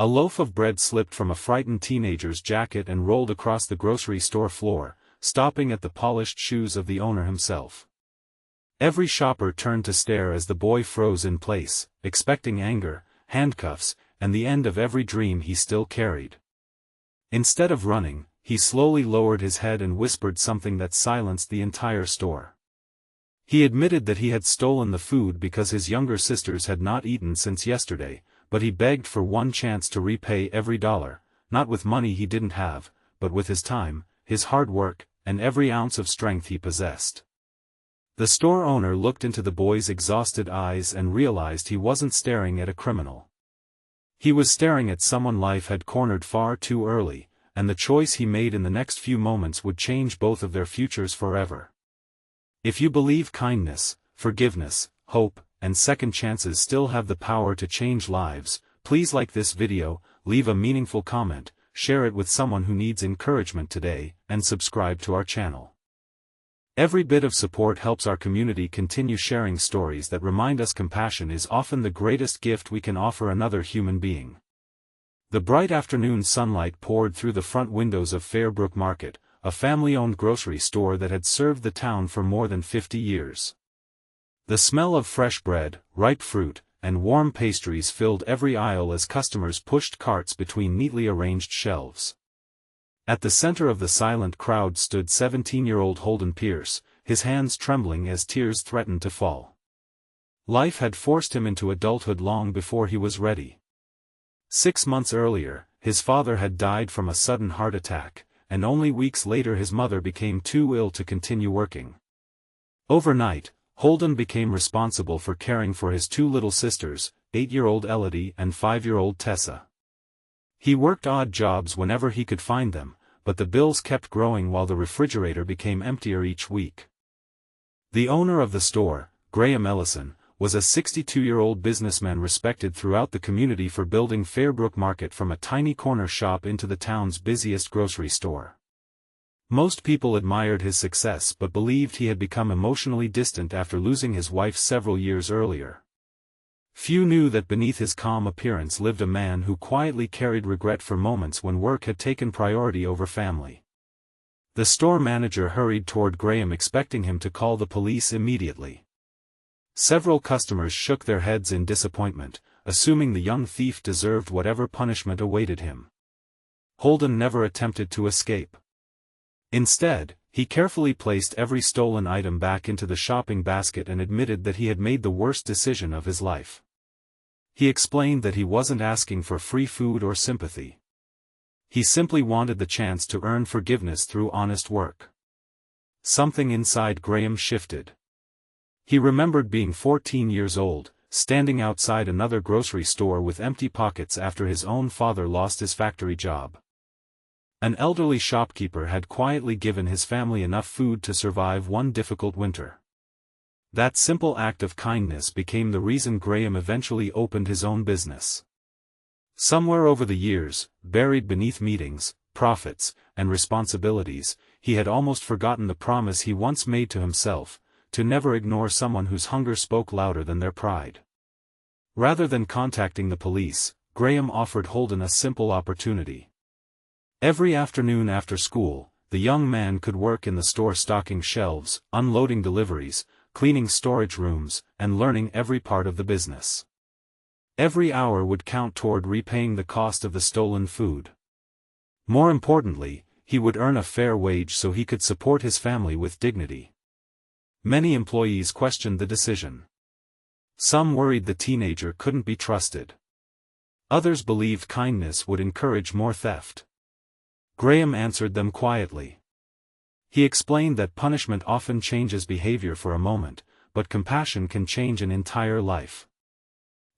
A loaf of bread slipped from a frightened teenager's jacket and rolled across the grocery store floor, stopping at the polished shoes of the owner himself. Every shopper turned to stare as the boy froze in place, expecting anger, handcuffs, and the end of every dream he still carried. Instead of running, he slowly lowered his head and whispered something that silenced the entire store. He admitted that he had stolen the food because his younger sisters had not eaten since yesterday, but he begged for one chance to repay every dollar, not with money he didn't have, but with his time, his hard work, and every ounce of strength he possessed. The store owner looked into the boy's exhausted eyes and realized he wasn't staring at a criminal. He was staring at someone life had cornered far too early, and the choice he made in the next few moments would change both of their futures forever. If you believe kindness, forgiveness, hope, and second chances still have the power to change lives, please like this video, leave a meaningful comment, share it with someone who needs encouragement today, and subscribe to our channel. Every bit of support helps our community continue sharing stories that remind us compassion is often the greatest gift we can offer another human being. The bright afternoon sunlight poured through the front windows of Fairbrook Market, a family-owned grocery store that had served the town for more than 50 years. The smell of fresh bread, ripe fruit, and warm pastries filled every aisle as customers pushed carts between neatly arranged shelves. At the center of the silent crowd stood 17-year-old Holden Pierce, his hands trembling as tears threatened to fall. Life had forced him into adulthood long before he was ready. 6 months earlier, his father had died from a sudden heart attack, and only weeks later his mother became too ill to continue working. Overnight, Holden became responsible for caring for his 2 little sisters, 8-year-old Elodie and 5-year-old Tessa. He worked odd jobs whenever he could find them, but the bills kept growing while the refrigerator became emptier each week. The owner of the store, Graham Ellison, was a 62-year-old businessman respected throughout the community for building Fairbrook Market from a tiny corner shop into the town's busiest grocery store. Most people admired his success but believed he had become emotionally distant after losing his wife several years earlier. Few knew that beneath his calm appearance lived a man who quietly carried regret for moments when work had taken priority over family. The store manager hurried toward Graham expecting him to call the police immediately. Several customers shook their heads in disappointment, assuming the young thief deserved whatever punishment awaited him. Holden never attempted to escape. Instead, he carefully placed every stolen item back into the shopping basket and admitted that he had made the worst decision of his life. He explained that he wasn't asking for free food or sympathy. He simply wanted the chance to earn forgiveness through honest work. Something inside Graham shifted. He remembered being 14 years old, standing outside another grocery store with empty pockets after his own father lost his factory job. An elderly shopkeeper had quietly given his family enough food to survive one difficult winter. That simple act of kindness became the reason Graham eventually opened his own business. Somewhere over the years, buried beneath meetings, profits, and responsibilities, he had almost forgotten the promise he once made to himself, to never ignore someone whose hunger spoke louder than their pride. Rather than contacting the police, Graham offered Holden a simple opportunity. Every afternoon after school, the young man could work in the store stocking shelves, unloading deliveries, cleaning storage rooms, and learning every part of the business. Every hour would count toward repaying the cost of the stolen food. More importantly, he would earn a fair wage so he could support his family with dignity. Many employees questioned the decision. Some worried the teenager couldn't be trusted. Others believed kindness would encourage more theft. Graham answered them quietly. He explained that punishment often changes behavior for a moment, but compassion can change an entire life.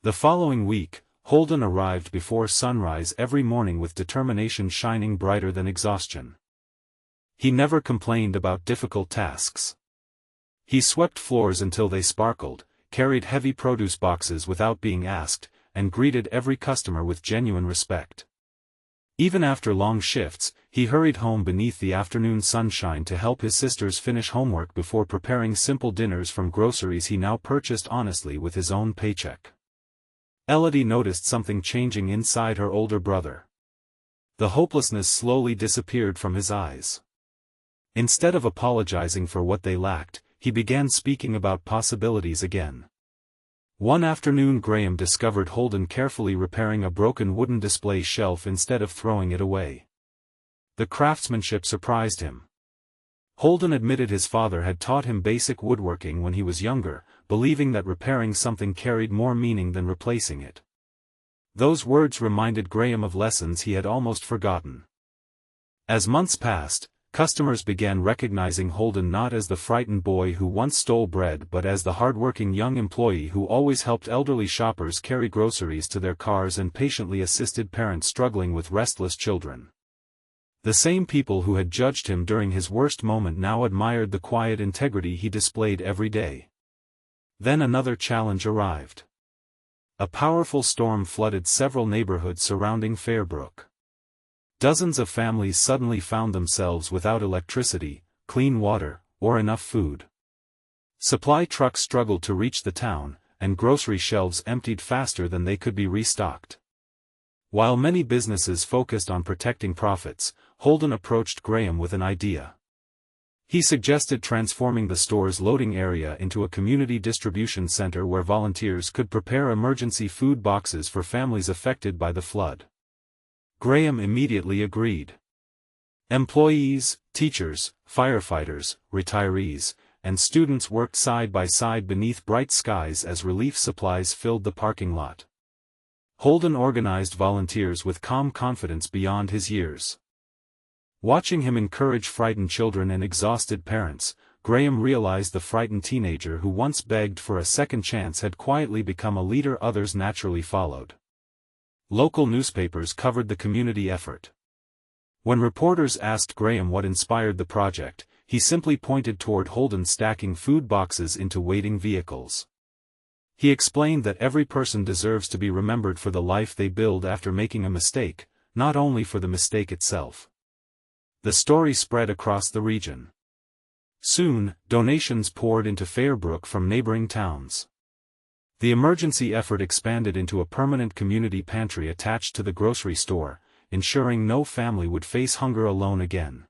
The following week, Holden arrived before sunrise every morning with determination shining brighter than exhaustion. He never complained about difficult tasks. He swept floors until they sparkled, carried heavy produce boxes without being asked, and greeted every customer with genuine respect. Even after long shifts, he hurried home beneath the afternoon sunshine to help his sisters finish homework before preparing simple dinners from groceries he now purchased honestly with his own paycheck. Elodie noticed something changing inside her older brother. The hopelessness slowly disappeared from his eyes. Instead of apologizing for what they lacked, he began speaking about possibilities again. One afternoon Graham discovered Holden carefully repairing a broken wooden display shelf instead of throwing it away. The craftsmanship surprised him. Holden admitted his father had taught him basic woodworking when he was younger, believing that repairing something carried more meaning than replacing it. Those words reminded Graham of lessons he had almost forgotten. As months passed, customers began recognizing Holden not as the frightened boy who once stole bread but as the hardworking young employee who always helped elderly shoppers carry groceries to their cars and patiently assisted parents struggling with restless children. The same people who had judged him during his worst moment now admired the quiet integrity he displayed every day. Then another challenge arrived. A powerful storm flooded several neighborhoods surrounding Fairbrook. Dozens of families suddenly found themselves without electricity, clean water, or enough food. Supply trucks struggled to reach the town, and grocery shelves emptied faster than they could be restocked. While many businesses focused on protecting profits, Holden approached Graham with an idea. He suggested transforming the store's loading area into a community distribution center where volunteers could prepare emergency food boxes for families affected by the flood. Graham immediately agreed. Employees, teachers, firefighters, retirees, and students worked side by side beneath bright skies as relief supplies filled the parking lot. Holden organized volunteers with calm confidence beyond his years. Watching him encourage frightened children and exhausted parents, Graham realized the frightened teenager who once begged for a second chance had quietly become a leader others naturally followed. Local newspapers covered the community effort. When reporters asked Graham what inspired the project, he simply pointed toward Holden stacking food boxes into waiting vehicles. He explained that every person deserves to be remembered for the life they build after making a mistake, not only for the mistake itself. The story spread across the region. Soon, donations poured into Fairbrook from neighboring towns. The emergency effort expanded into a permanent community pantry attached to the grocery store, ensuring no family would face hunger alone again.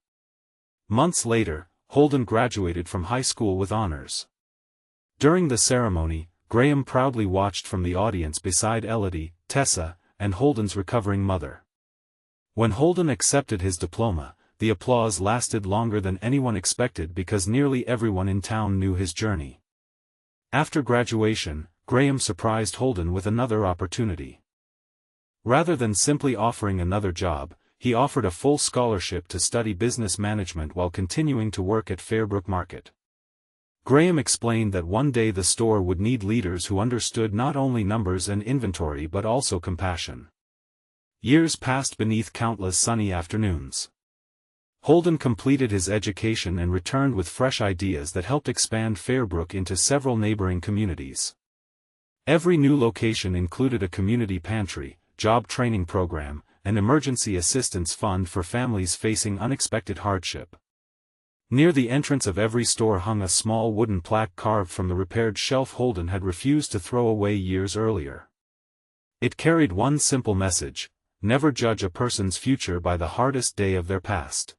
Months later, Holden graduated from high school with honors. During the ceremony, Graham proudly watched from the audience beside Elodie, Tessa, and Holden's recovering mother. When Holden accepted his diploma, the applause lasted longer than anyone expected because nearly everyone in town knew his journey. After graduation, Graham surprised Holden with another opportunity. Rather than simply offering another job, he offered a full scholarship to study business management while continuing to work at Fairbrook Market. Graham explained that one day the store would need leaders who understood not only numbers and inventory but also compassion. Years passed beneath countless sunny afternoons. Holden completed his education and returned with fresh ideas that helped expand Fairbrook into several neighboring communities. Every new location included a community pantry, job training program, and emergency assistance fund for families facing unexpected hardship. Near the entrance of every store hung a small wooden plaque carved from the repaired shelf Holden had refused to throw away years earlier. It carried one simple message: never judge a person's future by the hardest day of their past.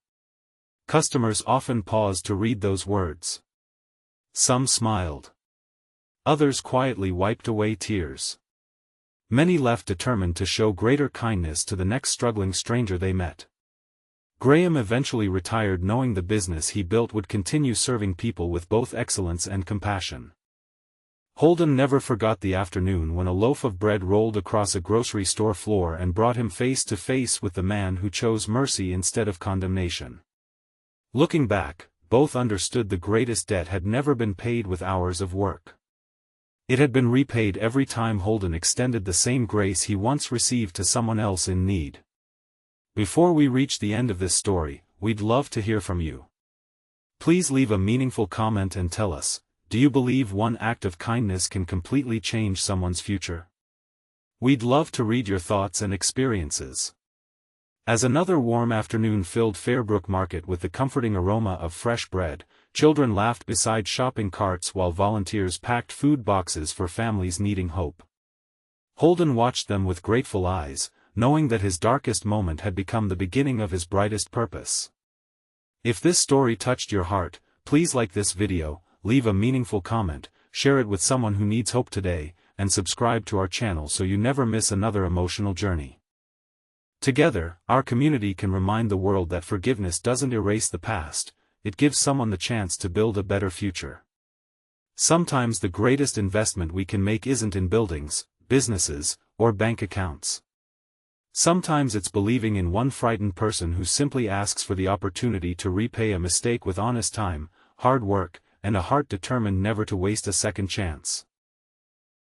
Customers often paused to read those words. Some smiled. Others quietly wiped away tears. Many left determined to show greater kindness to the next struggling stranger they met. Graham eventually retired knowing the business he built would continue serving people with both excellence and compassion. Holden never forgot the afternoon when a loaf of bread rolled across a grocery store floor and brought him face to face with the man who chose mercy instead of condemnation. Looking back, both understood the greatest debt had never been paid with hours of work. It had been repaid every time Holden extended the same grace he once received to someone else in need. Before we reach the end of this story, we'd love to hear from you. Please leave a meaningful comment and tell us, do you believe one act of kindness can completely change someone's future? We'd love to read your thoughts and experiences. As another warm afternoon filled Fairbrook Market with the comforting aroma of fresh bread, children laughed beside shopping carts while volunteers packed food boxes for families needing hope. Holden watched them with grateful eyes, knowing that his darkest moment had become the beginning of his brightest purpose. If this story touched your heart, please like this video, leave a meaningful comment, share it with someone who needs hope today, and subscribe to our channel so you never miss another emotional journey. Together, our community can remind the world that forgiveness doesn't erase the past, it gives someone the chance to build a better future. Sometimes the greatest investment we can make isn't in buildings, businesses, or bank accounts. Sometimes it's believing in one frightened person who simply asks for the opportunity to repay a mistake with honest time, hard work, and a heart determined never to waste a second chance.